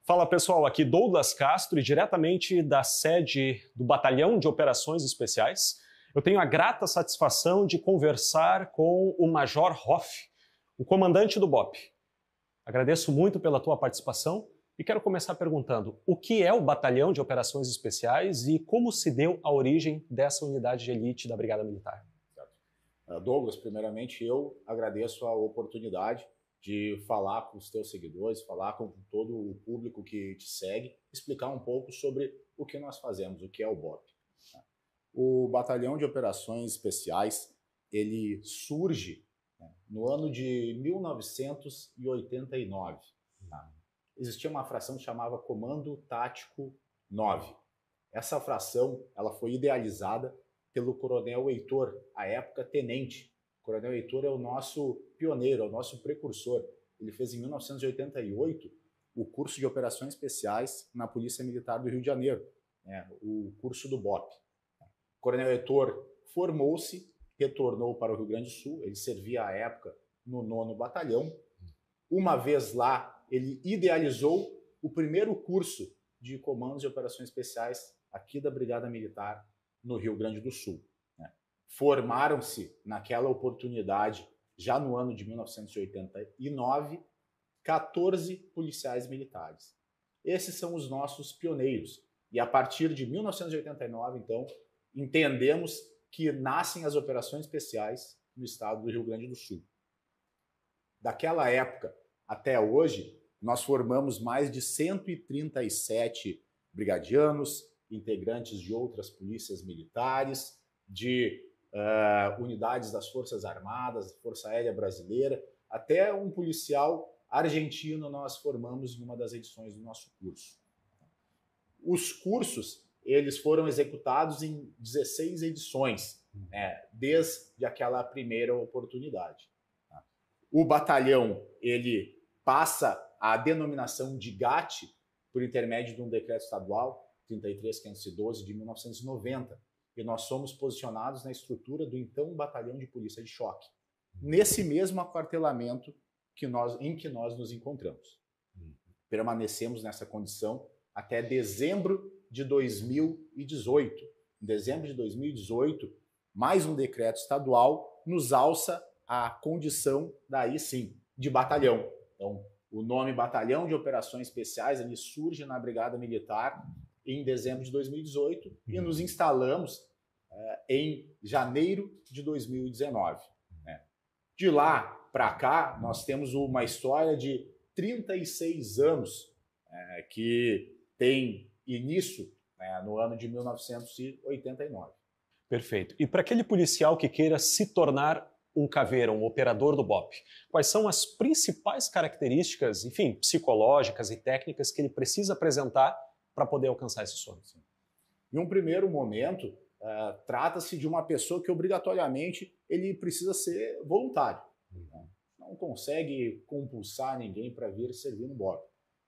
Fala pessoal, aqui Douglas Castro e diretamente da sede do Batalhão de Operações Especiais. Eu tenho a grata satisfação de conversar com o Major Hoff, o comandante do BOP. Agradeço muito pela tua participação e quero começar perguntando o que é o Batalhão de Operações Especiais e como se deu a origem dessa unidade de elite da Brigada Militar. Douglas, primeiramente eu agradeço a oportunidade de falar com os teus seguidores, falar com todo o público que te segue, explicar um pouco sobre o que nós fazemos, o que é o BOP. O Batalhão de Operações Especiais, ele surge no ano de 1989. Existia uma fração que chamava Comando Tático 9. Essa fração ela foi idealizada pelo Coronel Heitor, à época tenente. O Coronel Heitor é o nosso pioneiro, é o nosso precursor. Ele fez em 1988 o curso de Operações Especiais na Polícia Militar do Rio de Janeiro, o curso do BOP. O Coronel Heitor formou-se, retornou para o Rio Grande do Sul, ele servia à época no 9º Batalhão. Uma vez lá, ele idealizou o primeiro curso de comandos de operações especiais aqui da Brigada Militar no Rio Grande do Sul. Formaram-se naquela oportunidade, já no ano de 1989, 14 policiais militares. Esses são os nossos pioneiros. E a partir de 1989, então, entendemos que nascem as operações especiais no estado do Rio Grande do Sul. Daquela época até hoje, nós formamos mais de 137 brigadianos, integrantes de outras polícias militares, de unidades das Forças Armadas, Força Aérea Brasileira, até um policial argentino nós formamos em uma das edições do nosso curso. Os cursos eles foram executados em 16 edições, desde aquela primeira oportunidade. O batalhão ele passa a denominação de GAT por intermédio de um decreto estadual 33512 de 1990. E nós somos posicionados na estrutura do então Batalhão de Polícia de Choque, nesse mesmo aquartelamento em que nós nos encontramos. Permanecemos nessa condição até dezembro de 2018. Em dezembro de 2018, mais um decreto estadual nos alça a condição, daí sim, de batalhão. Então, o nome Batalhão de Operações Especiais ele surge na Brigada Militar em dezembro de 2018 e nos instalamos em janeiro de 2019. De lá para cá, nós temos uma história de 36 anos que tem início no ano de 1989. Perfeito. E para aquele policial que queira se tornar um caveira, um operador do BOP, quais são as principais características, enfim, psicológicas e técnicas que ele precisa apresentar para poder alcançar esse sonho? Em um primeiro momento, trata-se de uma pessoa que obrigatoriamente ele precisa ser voluntário. Não consegue compulsar ninguém para vir servir no BOP.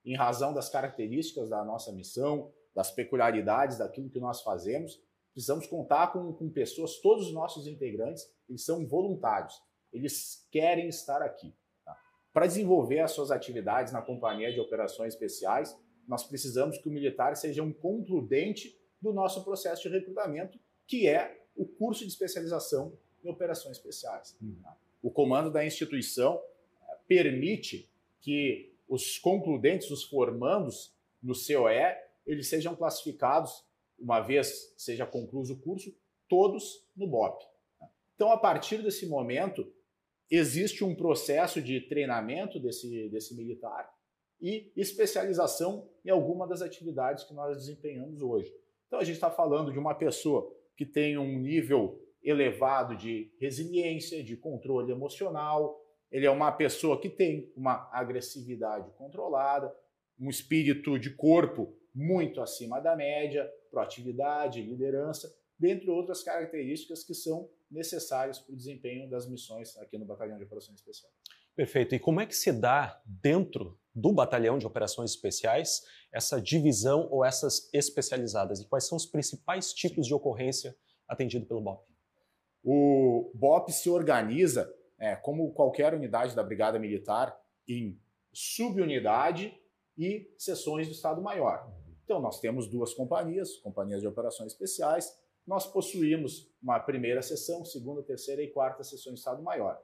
Em razão das características da nossa missão, das peculiaridades daquilo que nós fazemos, precisamos contar com pessoas, todos os nossos integrantes, eles são voluntários, eles querem estar aqui. Para desenvolver as suas atividades na Companhia de Operações Especiais, nós precisamos que o militar seja um concludente do nosso processo de recrutamento, que é o curso de especialização em operações especiais. O comando da instituição permite que os concludentes, os formandos no COE, eles sejam classificados, uma vez seja concluído o curso, todos no BOP. Então, a partir desse momento, existe um processo de treinamento desse militar e especialização em alguma das atividades que nós desempenhamos hoje. Então, a gente está falando de uma pessoa que tem um nível elevado de resiliência, de controle emocional, ele é uma pessoa que tem uma agressividade controlada, um espírito de corpo muito acima da média, proatividade, liderança, dentre outras características que são necessárias para o desempenho das missões aqui no Batalhão de Operações Especiais. Perfeito. E como é que se dá dentro do Batalhão de Operações Especiais essa divisão ou essas especializadas? E quais são os principais tipos de ocorrência atendido pelo BOP? O BOP se organiza, como qualquer unidade da Brigada Militar, em subunidade e seções do Estado-Maior. Então, nós temos duas companhias de operações especiais. Nós possuímos uma primeira seção, segunda, terceira e quarta seções do Estado-Maior.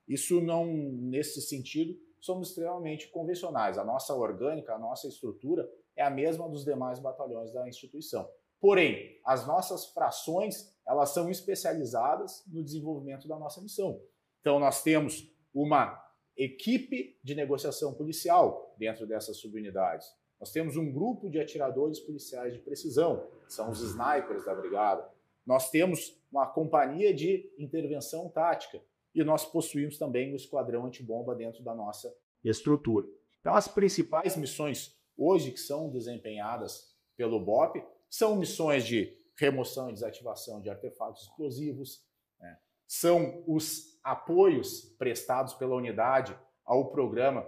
Isso não, nesse sentido, somos extremamente convencionais. A nossa orgânica, a nossa estrutura é a mesma dos demais batalhões da instituição. Porém, as nossas frações, elas são especializadas no desenvolvimento da nossa missão. Então, nós temos uma equipe de negociação policial dentro dessas subunidades. Nós temos um grupo de atiradores policiais de precisão, que são os snipers da brigada. Nós temos uma companhia de intervenção tática e nós possuímos também o esquadrão antibomba dentro da nossa estrutura. Então, as principais missões hoje que são desempenhadas pelo BOP são missões de remoção e desativação de artefatos explosivos, né? São os apoios prestados pela unidade ao programa.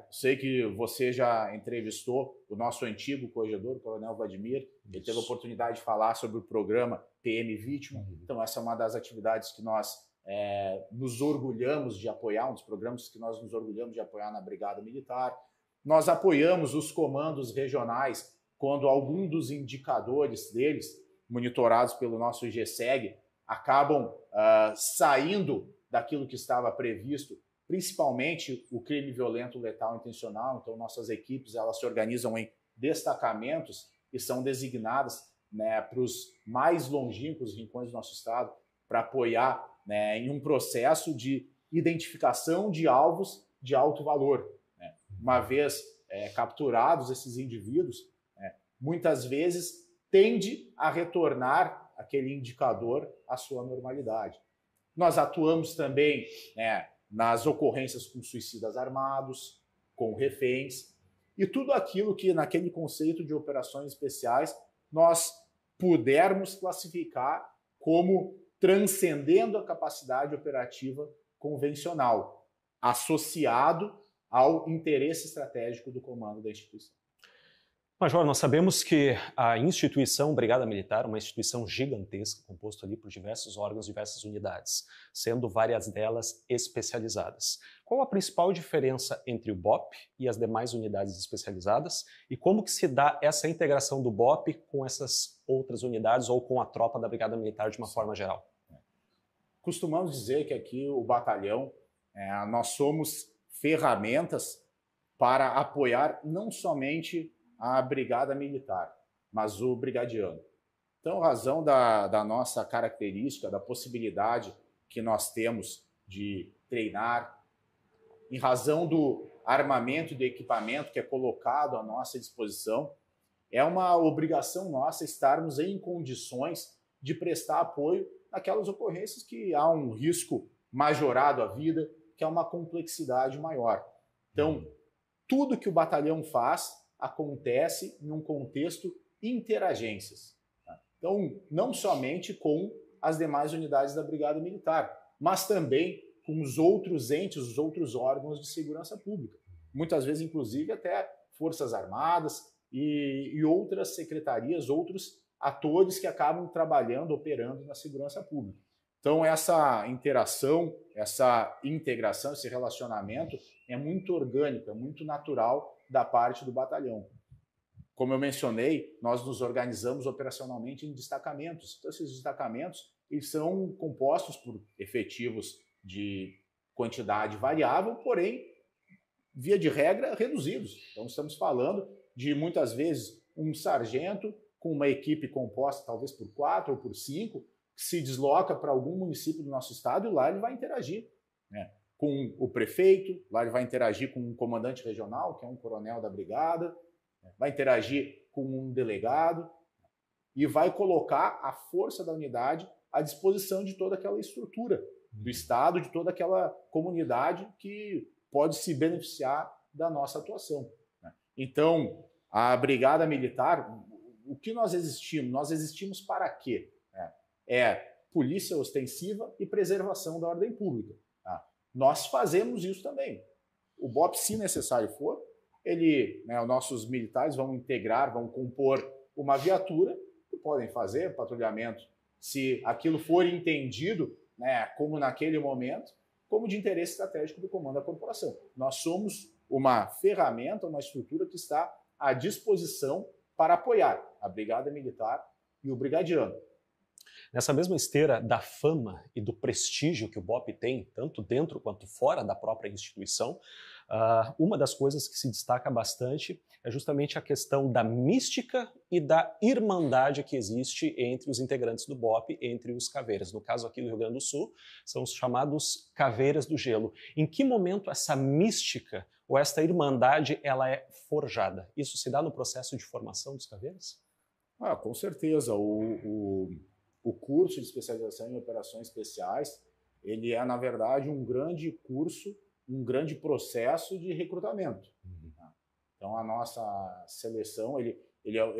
Sei que você já entrevistou o nosso antigo corregedor, o Coronel Vladimir. Ele teve a oportunidade de falar sobre o programa PM Vítima. Então, essa é uma das atividades que nós nos orgulhamos de apoiar, um dos programas que nós nos orgulhamos de apoiar na Brigada Militar. Nós apoiamos os comandos regionais quando algum dos indicadores deles, monitorados pelo nosso GSEG, acabam saindo daquilo que estava previsto, principalmente o crime violento, letal, intencional. Então, nossas equipes elas se organizam em destacamentos e são designadas, né, para os mais longínquos rincões do nosso estado para apoiar, né, em um processo de identificação de alvos de alto valor. Né? Uma vez capturados esses indivíduos, muitas vezes tende a retornar aquele indicador à sua normalidade. Nós atuamos também, né, nas ocorrências com suicidas armados, com reféns, e tudo aquilo que naquele conceito de operações especiais nós pudermos classificar como transcendendo a capacidade operativa convencional, associado ao interesse estratégico do comando da instituição. Major, nós sabemos que a instituição Brigada Militar é uma instituição gigantesca, composta ali por diversos órgãos, diversas unidades, sendo várias delas especializadas. Qual a principal diferença entre o BOP e as demais unidades especializadas e como que se dá essa integração do BOP com essas outras unidades ou com a tropa da Brigada Militar de uma forma geral? Costumamos dizer que aqui o batalhão, nós somos ferramentas para apoiar não somente a Brigada Militar, mas o brigadiano. Então, em razão da nossa característica, da possibilidade que nós temos de treinar, em razão do armamento e do equipamento que é colocado à nossa disposição, é uma obrigação nossa estarmos em condições de prestar apoio naquelas ocorrências que há um risco majorado à vida, que é uma complexidade maior. Então, tudo que o batalhão faz acontece em um contexto interagências. Então, não somente com as demais unidades da Brigada Militar, mas também com os outros entes, os outros órgãos de segurança pública. Muitas vezes, inclusive, até Forças Armadas e outras secretarias, outros atores que acabam trabalhando, operando na segurança pública. Então, essa interação, essa integração, esse relacionamento é muito orgânico, é muito natural da parte do batalhão. Como eu mencionei, nós nos organizamos operacionalmente em destacamentos. Então, esses destacamentos eles são compostos por efetivos de quantidade variável, porém, via de regra, reduzidos. Então, estamos falando de, muitas vezes, um sargento com uma equipe composta talvez por 4 ou por 5, que se desloca para algum município do nosso estado e lá ele vai interagir, né, com o prefeito, lá ele vai interagir com um comandante regional, que é um coronel da brigada, vai interagir com um delegado e vai colocar a força da unidade à disposição de toda aquela estrutura do estado, de toda aquela comunidade que pode se beneficiar da nossa atuação. Então, a Brigada Militar, o que nós existimos? Nós existimos para quê? Polícia ostensiva e preservação da ordem pública. Tá? Nós fazemos isso também. O BOP, se necessário for, os nossos militares vão integrar, vão compor uma viatura e podem fazer patrulhamento, se aquilo for entendido, né, como naquele momento, como de interesse estratégico do comando da corporação. Nós somos uma ferramenta, uma estrutura que está à disposição para apoiar a Brigada Militar e o brigadiano. Nessa mesma esteira da fama e do prestígio que o BOPE tem, tanto dentro quanto fora da própria instituição, uma das coisas que se destaca bastante é justamente a questão da mística e da irmandade que existe entre os integrantes do BOPE, entre os caveiras. No caso aqui do Rio Grande do Sul, são os chamados caveiras do gelo. Em que momento essa mística ou esta irmandade ela é forjada? Isso se dá no processo de formação dos caveiras? Com certeza. O curso de especialização em operações especiais, ele é, na verdade, um grande curso, um grande processo de recrutamento. Então, a nossa seleção, ele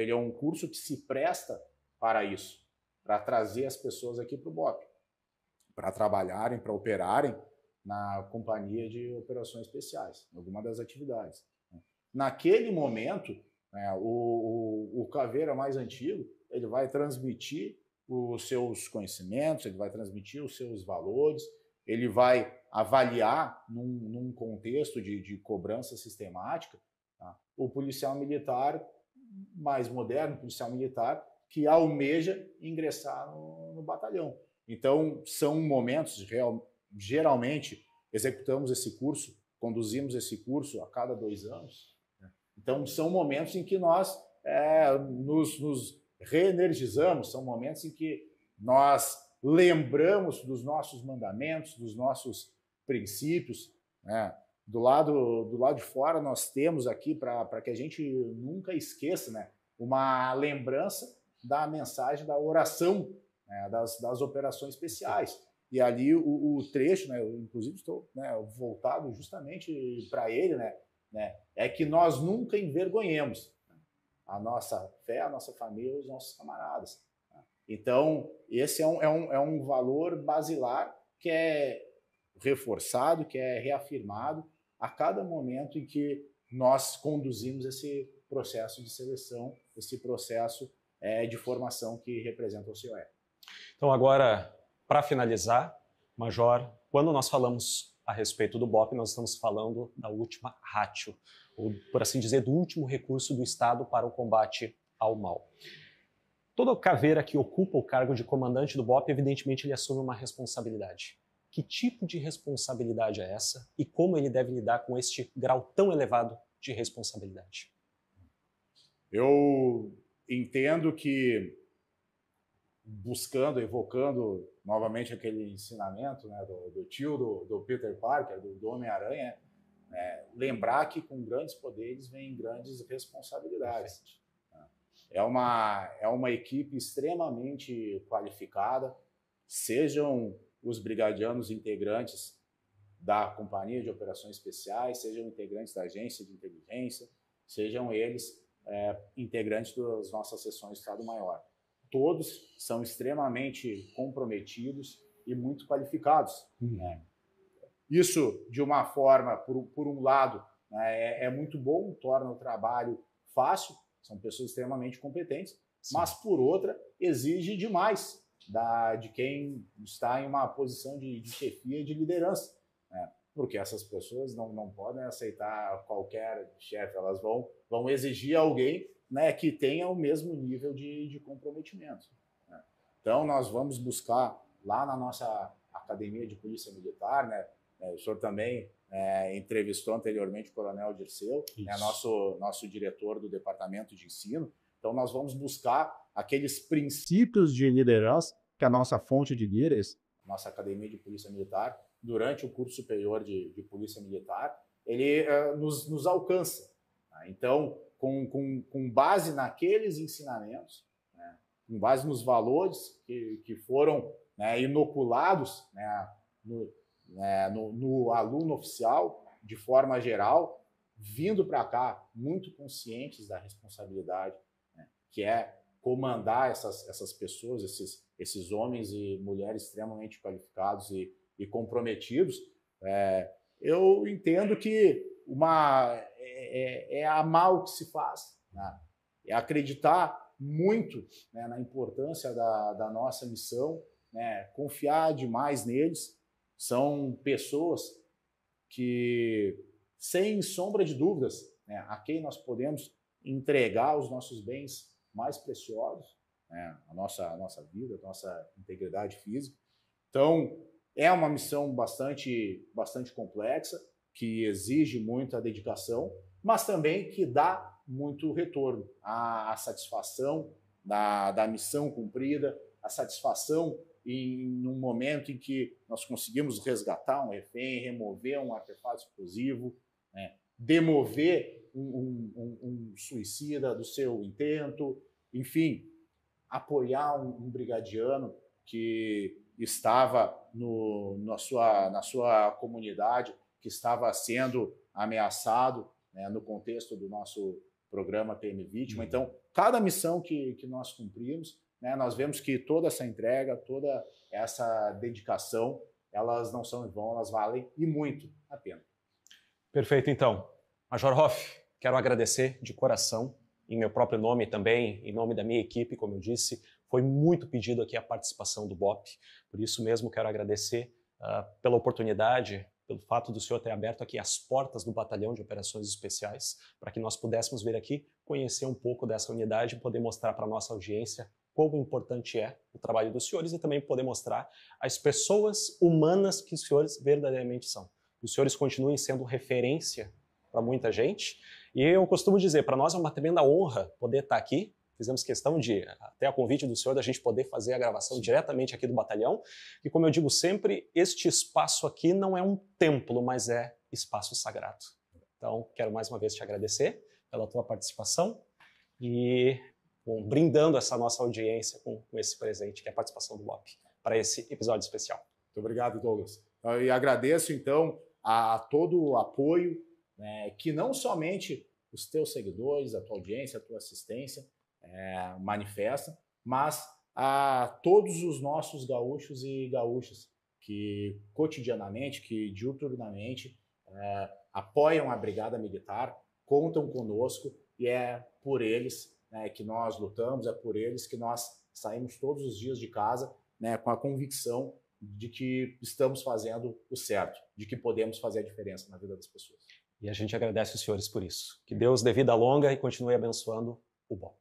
é um curso que se presta para isso, para trazer as pessoas aqui para o BOPE, para trabalharem, para operarem na companhia de operações especiais, em alguma das atividades. Naquele momento, o caveira mais antigo, ele vai transmitir os seus conhecimentos, ele vai transmitir os seus valores, ele vai avaliar num contexto de cobrança sistemática, tá? O policial militar mais moderno, o policial militar que almeja ingressar no batalhão. Então, são momentos, geralmente, executamos esse curso, conduzimos esse curso a cada 2 anos. Né? Então, são momentos em que nós nos reenergizamos, são momentos em que nós lembramos dos nossos mandamentos, dos nossos princípios. Né? Do lado de fora, nós temos aqui, para que a gente nunca esqueça, né, uma lembrança da mensagem da oração, né, das operações especiais. E ali o trecho, né, eu inclusive estou, né, voltado justamente para ele, né, é que nós nunca envergonhemos a nossa fé, a nossa família, os nossos camaradas. Então, esse é um valor basilar que é reforçado, que é reafirmado a cada momento em que nós conduzimos esse processo de seleção, esse processo de formação que representa o COE. Então, agora, para finalizar, Major, quando nós falamos a respeito do BOPE, nós estamos falando da última ratio, ou, por assim dizer, do último recurso do Estado para o combate ao mal. Todo caveira que ocupa o cargo de comandante do BOPE, evidentemente, ele assume uma responsabilidade. Que tipo de responsabilidade é essa e como ele deve lidar com este grau tão elevado de responsabilidade? Eu entendo que, evocando novamente aquele ensinamento, né, do tio do Peter Parker, do Homem-Aranha, lembrar que com grandes poderes vem grandes responsabilidades. É uma equipe extremamente qualificada, sejam os brigadianos integrantes da Companhia de Operações Especiais, sejam integrantes da Agência de Inteligência, sejam eles integrantes das nossas seções de Estado-Maior. Todos são extremamente comprometidos e muito qualificados. Né? Isso, de uma forma, por um lado, é muito bom, torna o trabalho fácil, são pessoas extremamente competentes, sim, mas, por outra, exige demais de quem está em uma posição de chefia, de liderança, né? Porque essas pessoas não podem aceitar qualquer chefe, elas vão exigir alguém, né, que tenha o mesmo nível de comprometimento. Né? Então, nós vamos buscar lá na nossa Academia de Polícia Militar, né, o senhor também entrevistou anteriormente o Coronel Dirceu, né, nosso diretor do Departamento de Ensino. Então, nós vamos buscar aqueles princípios de liderança que a nossa fonte de líderes, nossa Academia de Polícia Militar, durante o curso superior de Polícia Militar, ele nos alcança. Né? Então, com base naqueles ensinamentos, né, com base nos valores que foram, né, inoculados, né, no aluno oficial, de forma geral, vindo para cá muito conscientes da responsabilidade, né, que é comandar essas pessoas, esses homens e mulheres extremamente qualificados e comprometidos. Eu entendo que é amar o que se faz, né? É acreditar muito, né, na importância da nossa missão, né, confiar demais neles. São pessoas que sem sombra de dúvidas, né, a quem nós podemos entregar os nossos bens mais preciosos, né, a nossa vida, a nossa integridade física. Então, é uma missão bastante complexa, que exige muita dedicação, mas também que dá muito retorno. A satisfação da missão cumprida, a satisfação em um momento em que nós conseguimos resgatar um refém, remover um artefato explosivo, né, demover um suicida do seu intento, enfim, apoiar um brigadiano que estava na sua comunidade, que estava sendo ameaçado, né, no contexto do nosso programa PM Vítima. Então, cada missão que nós cumprimos, né, nós vemos que toda essa entrega, toda essa dedicação, elas não são em vão, elas valem e muito a pena. Perfeito, então. Major Hoff, quero agradecer de coração, em meu próprio nome também, em nome da minha equipe, como eu disse, foi muito pedido aqui a participação do BOP, por isso mesmo quero agradecer pela oportunidade, pelo fato do senhor ter aberto aqui as portas do Batalhão de Operações Especiais, para que nós pudéssemos vir aqui conhecer um pouco dessa unidade e poder mostrar para a nossa audiência como importante é o trabalho dos senhores e também poder mostrar as pessoas humanas que os senhores verdadeiramente são. Que os senhores continuem sendo referência para muita gente. E eu costumo dizer, para nós é uma tremenda honra poder estar aqui. Fizemos questão de, até a convite do senhor, da gente poder fazer a gravação diretamente aqui do batalhão. E como eu digo sempre, este espaço aqui não é um templo, mas é espaço sagrado. Então, quero mais uma vez te agradecer pela tua participação e brindando essa nossa audiência com esse presente, que é a participação do BOP, para esse episódio especial. Muito obrigado, Douglas. E agradeço, então, a todo o apoio, né, que não somente os teus seguidores, a tua audiência, a tua assistência manifestam, mas a todos os nossos gaúchos e gaúchas que cotidianamente, que diuturnamente apoiam a Brigada Militar, contam conosco e é por eles, né, que nós lutamos, é por eles que nós saímos todos os dias de casa, né, com a convicção de que estamos fazendo o certo, de que podemos fazer a diferença na vida das pessoas. E a gente agradece os senhores por isso. Que Deus dê vida longa e continue abençoando o BOP.